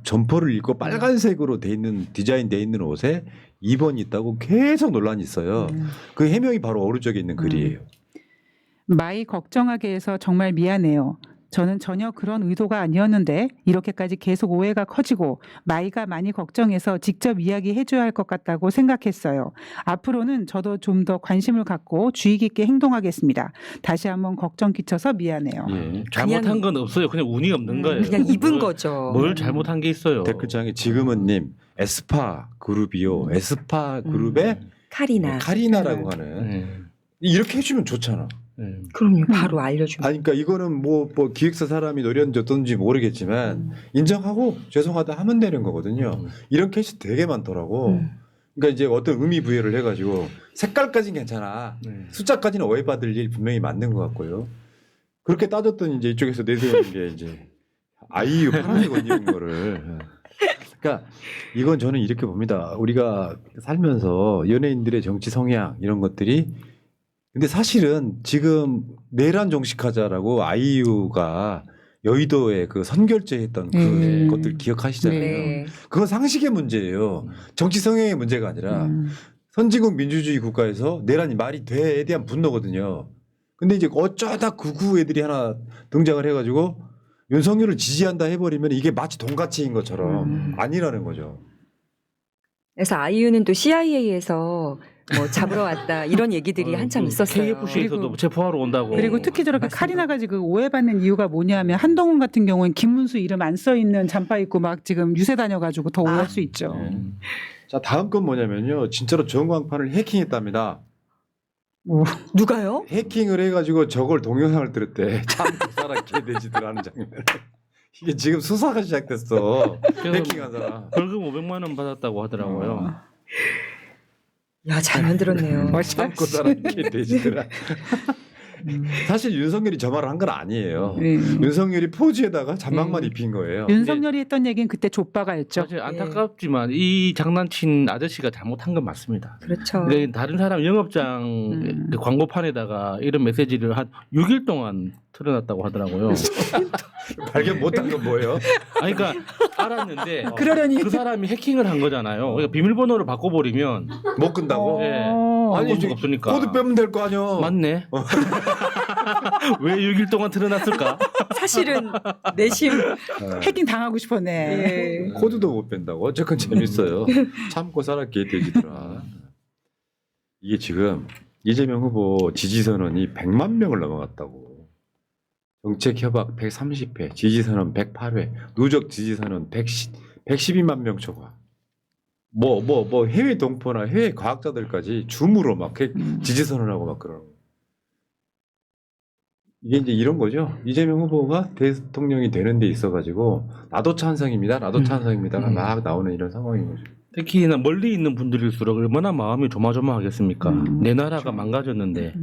점퍼를 입고 빨간색으로 돼 있는 디자인 돼 있는 옷에 2번이 있다고 계속 논란이 있어요. 그 해명이 바로 오른쪽에 있는 글이에요. 마이 걱정하게 해서 정말 미안해요. 저는 전혀 그런 의도가 아니었는데 이렇게까지 계속 오해가 커지고 마이가 많이 걱정해서 직접 이야기해줘야 할 것 같다고 생각했어요. 앞으로는 저도 좀 더 관심을 갖고 주의 깊게 행동하겠습니다. 다시 한번 걱정 끼쳐서 미안해요. 예, 잘못한 건 없어요. 그냥 운이 없는 거예요. 그냥 입은 거죠. 뭘 잘못한 게 있어요. 댓글창에 지금은님 에스파 그룹이요. 에스파 그룹의 카리나라고 하는 이렇게 해주면 좋잖아. 그럼요. 바로 알려주면. 아니, 그러니까 이거는 뭐 기획사 사람이 노렸던지 모르겠지만 인정하고 죄송하다 하면 되는 거거든요. 이런 케이스 되게 많더라고. 그러니까 이제 어떤 의미 부여를 해가지고 색깔까지는 괜찮아. 숫자까지는 오해받을 일 분명히 맞는 것 같고요. 그렇게 따졌더니 이제 이쪽에서 내세우는 게 이제 아이유 파란색 옷 입은 거를. 그러니까 이건 저는 이렇게 봅니다. 우리가 살면서 연예인들의 정치 성향 이런 것들이 근데 사실은 지금 내란 종식하자라고 아이유가 여의도에 그 선결제했던 그 것들 기억하시잖아요. 네. 그건 상식의 문제예요. 정치 성향의 문제가 아니라 선진국 민주주의 국가에서 내란이 말이 돼에 대한 분노거든요. 근데 이제 어쩌다 극우 애들이 하나 등장을 해가지고 윤석열을 지지한다 해버리면 이게 마치 동가치인 것처럼 아니라는 거죠. 그래서 아이유는 또 CIA에서 뭐 잡으러 왔다 이런 얘기들이 한참 있었어요. KFC에서도 체포하러 온다고. 그리고 특히 저렇게 카리나가 지금 오해받는 이유가 뭐냐면 한동훈 같은 경우는 김문수 이름 안 써 있는 잠바 입고 막 지금 유세 다녀가지고 더 오해할 수 있죠. 자, 다음 건 뭐냐면요. 진짜로 전광판을 해킹했답니다. 누가요? 해킹을 해가지고 저걸 동영상을 들었대. 참 그 사람 개돼지들 하는 장면. 이게 지금 수사가 시작됐어. 해킹한 사람. 벌금 500만 원 받았다고 하더라고요. 야, 잘 만들었네요. 참 그 사람 개돼지들. 사실 윤석열이 저 말을 한 건 아니에요. 네. 윤석열이 포즈에다가 자막만 입힌 거예요. 윤석열이 했던 얘기는 그때 족바가였죠. 사실 안타깝지만 이 장난친 아저씨가 잘못한 건 맞습니다. 그렇죠. 근데 다른 사람 영업장 그 광고판에다가 이런 메시지를 한 6일 동안 틀어놨다고 하더라고요. 발견 못한 건 뭐예요? 아니, 그러니까 알았는데 그러려니. 그 사람이 해킹을 한 거잖아요. 그러니까 비밀번호를 바꿔버리면 못 끈다고? 예. 아니 볼 수가 없으니까. 코드 빼면 될 거 아니야. 맞네. 왜 6일 동안 틀어놨을까? 사실은 내심 해킹 당하고 싶었네. 예. 코드도 못 뺀다고. 어쨌건 재밌어요. 참고 살았기에 돼지더라. 이게 지금 이재명 후보 지지선언이 100만 명을 넘어갔다고. 정책 협약 130회, 지지선언 108회, 누적 지지선언 112만 명 초과. 뭐 해외 동포나 해외 과학자들까지 줌으로 막 지지선언하고 막 그러는 거예요. 이게 이제 이런 거죠. 이재명 후보가 대통령이 되는 데 있어가지고 나도 찬성입니다. 나도 찬성입니다가 막 나오는 이런 상황인 거죠. 특히나 멀리 있는 분들일수록 얼마나 마음이 조마조마하겠습니까? 내 나라가 망가졌는데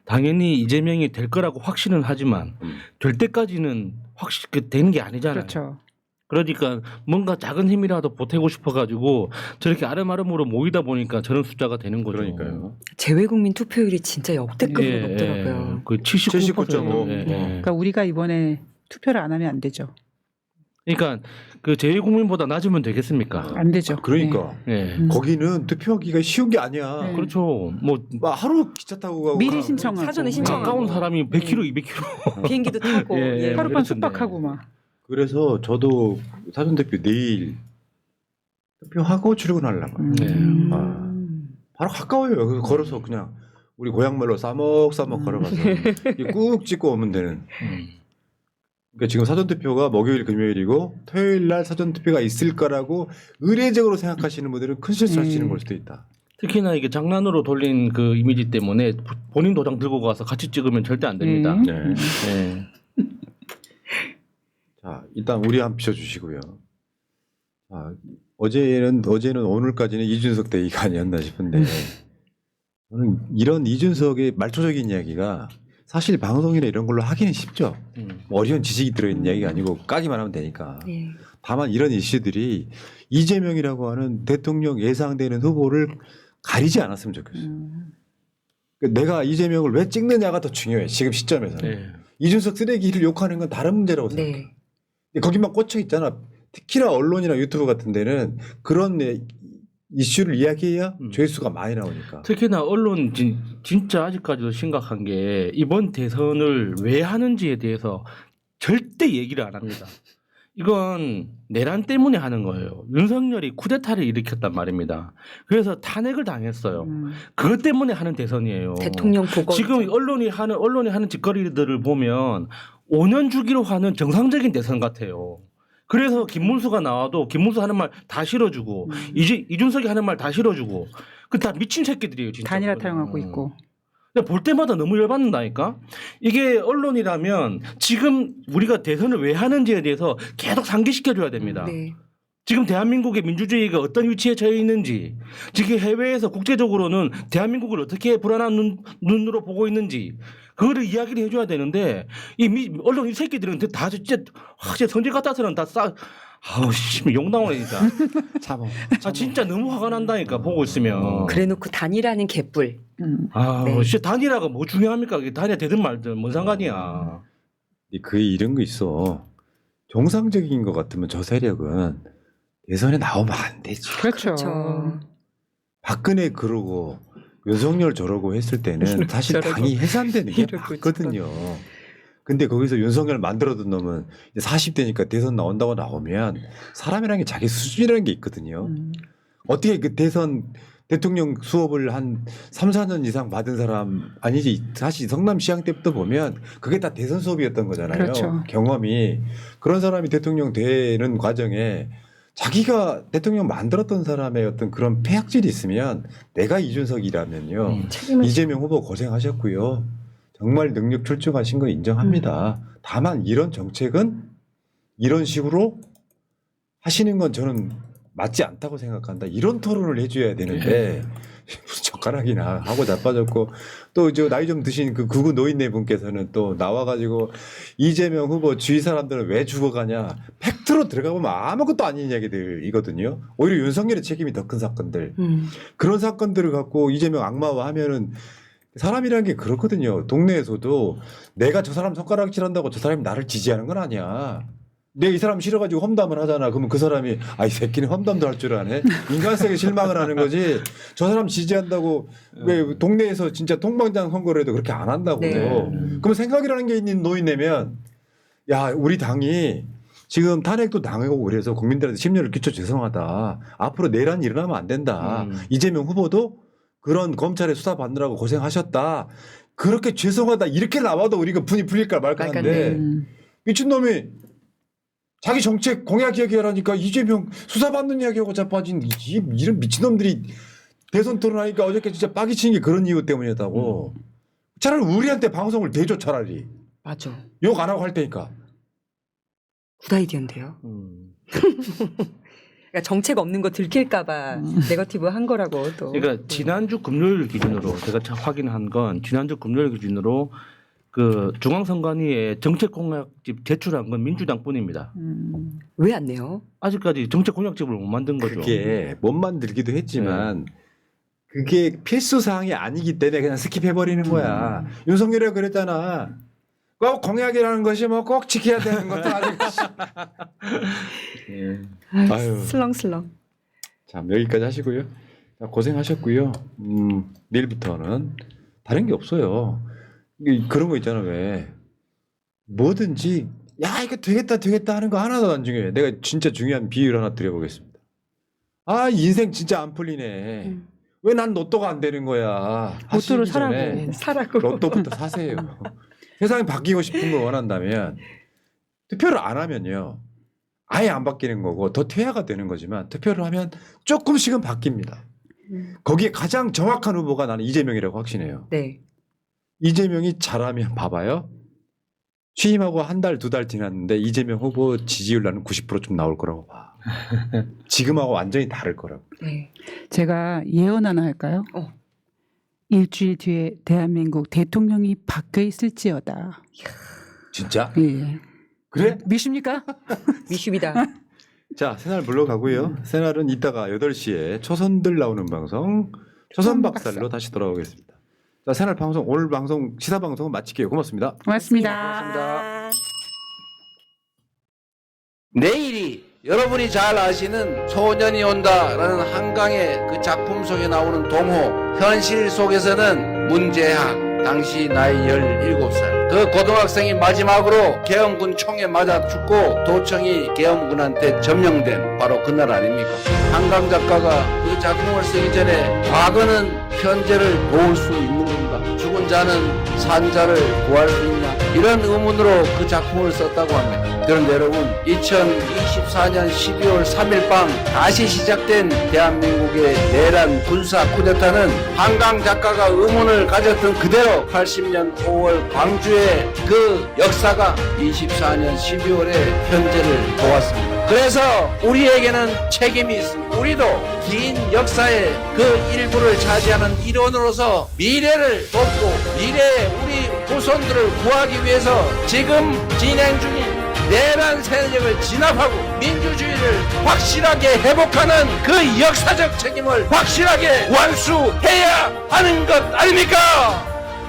당연히 이재명이 될 거라고 확신은 하지만 될 때까지는 확실 되는 게 아니잖아요. 그렇죠. 그러니까 뭔가 작은 힘이라도 보태고 싶어가지고 저렇게 아름아름으로 모이다 보니까 저런 숫자가 되는 거죠. 그러니까요. 재외국민 투표율이 진짜 역대급으로 높더라고요. 그 79.5. 그러니까 우리가 이번에 투표를 안 하면 안 되죠. 그러니까 그 재외국민보다 낮으면 되겠습니까? 안 되죠. 그러니까 네. 거기는 투표하기가 쉬운 게 아니야. 그렇죠. 뭐 하루 기차 타고 가고 미리 신청하고 사전에 신청하고 가까운 사람이 100km, 200km 비행기도 타고 예. 하룻밤 숙박하고 막. 그래서 저도 사전투표 내일 투표하고 출근하려고. 바로 가까워요. 그래서 걸어서 그냥 우리 고향말로 싸먹싸먹 걸어가서 꾹 찍고 오면 되는. 그러니까 지금 사전투표가 목요일 금요일이고 토요일 날 사전투표가 있을 거라고 의례적으로 생각하시는 분들은 큰 실수하시는 걸 수도 있다. 특히나 이게 장난으로 돌린 그 이미지 때문에 본인 도장 들고 가서 같이 찍으면 절대 안 됩니다. 네. 자, 일단 우리 한 비춰주시고요. 어제는 오늘까지는 이준석 대의가 아니었나 싶은데 저는 이런 이준석의 말초적인 이야기가 사실 방송이나 이런 걸로 하기는 쉽죠. 뭐 어려운 지식이 들어있는 이야기가 아니고 까기만 하면 되니까. 다만 이런 이슈들이 이재명이라고 하는 대통령 예상되는 후보를 가리지 않았으면 좋겠어요. 그러니까 내가 이재명을 왜 찍느냐가 더 중요해. 지금 시점에서는. 이준석 쓰레기를 욕하는 건 다른 문제라고 생각해. 거기만 꽂혀 있잖아. 특히나 언론이나 유튜브 같은 데는 그런 이슈를 이야기해야 조회수가 많이 나오니까. 특히나 언론 진짜 아직까지도 심각한 게 이번 대선을 왜 하는지에 대해서 절대 얘기를 안 합니다. 이건 내란 때문에 하는 거예요. 윤석열이 쿠데타를 일으켰단 말입니다. 그래서 탄핵을 당했어요. 그것 때문에 하는 대선이에요. 대통령 보고 지금 언론이 하는 짓거리들을 보면 5년 주기로 하는 정상적인 대선 같아요. 그래서 김문수가 나와도 김문수 하는 말 다 실어주고 이준석이 하는 말 다 실어주고 그 다 미친 새끼들이에요. 진짜. 단일화 타령하고 있고. 근데 볼 때마다 너무 열받는다니까. 이게 언론이라면 지금 우리가 대선을 왜 하는지에 대해서 계속 상기시켜줘야 됩니다. 지금 대한민국의 민주주의가 어떤 위치에 처해 있는지, 지금 해외에서 국제적으로는 대한민국을 어떻게 불안한 눈으로 보고 있는지 그거를 이야기를 해줘야 되는데 언론 이 새끼들은 다 진짜 성질 같아서는 다 아우 씨 욕 나오네 진짜. 참어. 진짜 너무 화가 난다니까 보고 있으면. 그래놓고 단일화는 개뿔. 진짜 단일화가 뭐 중요합니까? 단일화 되든 말든 뭔 상관이야. 그 이런 거 있어. 정상적인 것 같으면 저 세력은 대선에 나오면 안 되지. 그렇죠. 박근혜 그러고 윤석열 저러고 했을 때는 사실 당이 해산되는 게 맞거든요. 근데 거기서 윤석열 만들어둔 놈은 이제 40대니까 대선 나온다고 나오면 사람이라는 게 자기 수준이라는 게 있거든요. 어떻게 그 대통령 수업을 한 3, 4년 이상 받은 사람 아니지. 사실 성남시장 때부터 보면 그게 다 대선 수업이었던 거잖아요. 그렇죠. 경험이. 그런 사람이 대통령 되는 과정에 자기가 대통령 만들었던 사람의 어떤 그런 폐악질이 있으면 내가 이준석이라면요. 이재명 후보 고생하셨고요. 정말 능력 출중하신 거 인정합니다. 다만 이런 정책은 이런 식으로 하시는 건 저는 맞지 않다고 생각한다. 이런 토론을 해줘야 되는데 무슨 젓가락이나 하고 자빠졌고 또 저 나이 좀 드신 그 극우 노인네 분께서는 또 나와가지고 이재명 후보 주위 사람들은 왜 죽어가냐 팩트로 들어가 보면 아무것도 아닌 이야기들이거든요. 오히려 윤석열의 책임이 더 큰 사건들 그런 사건들을 갖고 이재명 악마화하면은 사람이라는 게 그렇거든요. 동네에서도 내가 저 사람 손가락질한다고 저 사람이 나를 지지하는 건 아니야. 내가 이 사람 싫어가지고 험담을 하잖아. 그러면 그 사람이 이 새끼는 험담도 할 줄 아네. 인간성에 실망을 하는 거지. 저 사람 지지한다고 왜 동네에서 진짜 통방장 선거를 해도 그렇게 안 한다고. 네. 그럼 생각이라는 게 있는 노인네면 야 우리 당이 지금 탄핵도 당하고 그래서 국민들한테 심려를 끼쳐 죄송하다. 앞으로 내란이 일어나면 안 된다. 이재명 후보도 그런 검찰의 수사 받느라고 고생하셨다. 그렇게 죄송하다. 이렇게 나와도 우리가 분이 풀릴까 말까 한데 미친놈이 자기 정책 공약 이야기하라니까 이재명 수사받는 이야기하고 자빠진 이런 미친놈들이 대선 토론하니까 어저께 진짜 빠기 치는 게 그런 이유 때문이었다고. 차라리 우리한테 방송을 대줘 차라리. 맞아. 욕 안 하고 할 테니까. 굿 아이디어인데요. 그러니까 정책 없는 거 들킬까봐 네거티브 한 거라고 또. 그러니까 지난주 금요일 기준으로 제가 확인한 건 지난주 금요일 기준으로 그 중앙선관위에 정책 공약집 제출한 건 민주당뿐입니다. 왜 안 내요? 아직까지 정책 공약집을 못 만든 거죠. 그게 못 만들기도 했지만 그게 필수 사항이 아니기 때문에 그냥 스킵해버리는 거야. 윤석열이가 그랬잖아. 꼭 공약이라는 것이 뭐 꼭 지켜야 되는 것도 아니고. 아유. 슬렁슬렁. 자 여기까지 하시고요. 자, 고생하셨고요. 내일부터는 다른 게 없어요. 그런 거 있잖아 왜 뭐든지 야 이거 되겠다 하는 거 하나도 안 중요해. 내가 진짜 중요한 비유를 하나 드려보겠습니다. 인생 진짜 안 풀리네. 왜 난 로또가 안 되는 거야. 로또를 사라고. 로또부터 사세요. 세상이 바뀌고 싶은 걸 원한다면 투표를 안 하면요 아예 안 바뀌는 거고 더 퇴화가 되는 거지만 투표를 하면 조금씩은 바뀝니다. 거기에 가장 정확한 후보가 나는 이재명이라고 확신해요. 네. 이재명이 잘하면 봐봐요. 취임하고 한 달, 두 달 지났는데 이재명 후보 지지율 나는 90%좀 나올 거라고 봐. 지금하고 완전히 다를 거라고. 네. 제가 예언 하나 할까요? 일주일 뒤에 대한민국 대통령이 바뀌어 있을지어다. 진짜? 예. 그래? 미십니까? 미십이다. 자, 새날 물러가고요. 새날은 이따가 8시에 초선들 나오는 방송 초선 박살로 다시 돌아오겠습니다. 자, 새날 방송 오늘 방송 시사 방송은 마칠게요. 고맙습니다. 고맙습니다. 내일이 여러분이 잘 아시는 소년이 온다라는 한강의 그 작품 속에 나오는 동호, 현실 속에서는 문재학, 당시 나이 17살. 그 고등학생이 마지막으로 계엄군 총에 맞아 죽고 도청이 계엄군한테 점령된 바로 그날 아닙니까? 한강 작가가 그 작품을 쓰기 전에 과거는 현재를 도울 수 있는 건가? 죽은 자는 산 자를 구할 수 있냐? 이런 의문으로 그 작품을 썼다고 합니다. 그런데 여러분 2024년 12월 3일 밤 다시 시작된 대한민국의 내란 군사 쿠데타는 한강 작가가 의문을 가졌던 그대로 80년 5월 광주의 그 역사가 24년 12월에 현재를 보았습니다. 그래서 우리에게는 책임이 있습니다. 우리도 긴 역사의 그 일부를 차지하는 일원으로서 미래를 돕고 미래의 우리 후손들을 구하기 위해서 지금 진행 중인 내란 세력을 진압하고 민주주의를 확실하게 회복하는 그 역사적 책임을 확실하게 완수해야 하는 것 아닙니까?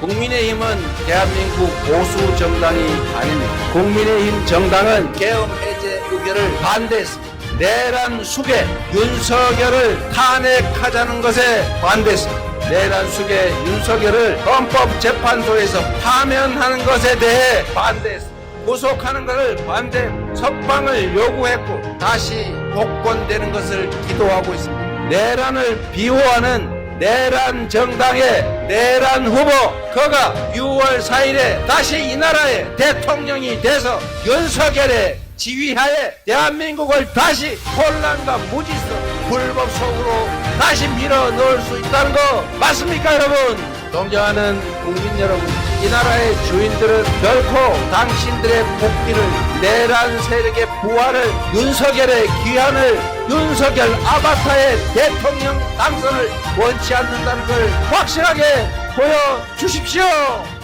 국민의힘은 대한민국 보수 정당이 아닙니다. 국민의힘 정당은 계엄 해제 의결을 반대했습니다. 내란 숙의 윤석열을 탄핵하자는 것에 반대했습니다. 내란 숙의 윤석열을 헌법재판소에서 파면하는 것에 대해 반대했습니다. 구속하는 것을 반대, 석방을 요구했고 다시 복권되는 것을 기도하고 있습니다. 내란을 비호하는 내란 정당의 내란 후보 그가 6월 4일에 다시 이 나라의 대통령이 돼서 윤석열의 지휘하에 대한민국을 다시 혼란과 무질서 불법 속으로 다시 밀어 넣을 수 있다는 거 맞습니까 여러분? 존경하는 국민 여러분, 이 나라의 주인들은 결코 당신들의 복귀를, 내란 세력의 부활을, 윤석열의 귀환을, 윤석열 아바타의 대통령 당선을 원치 않는다는 걸 확실하게 보여주십시오.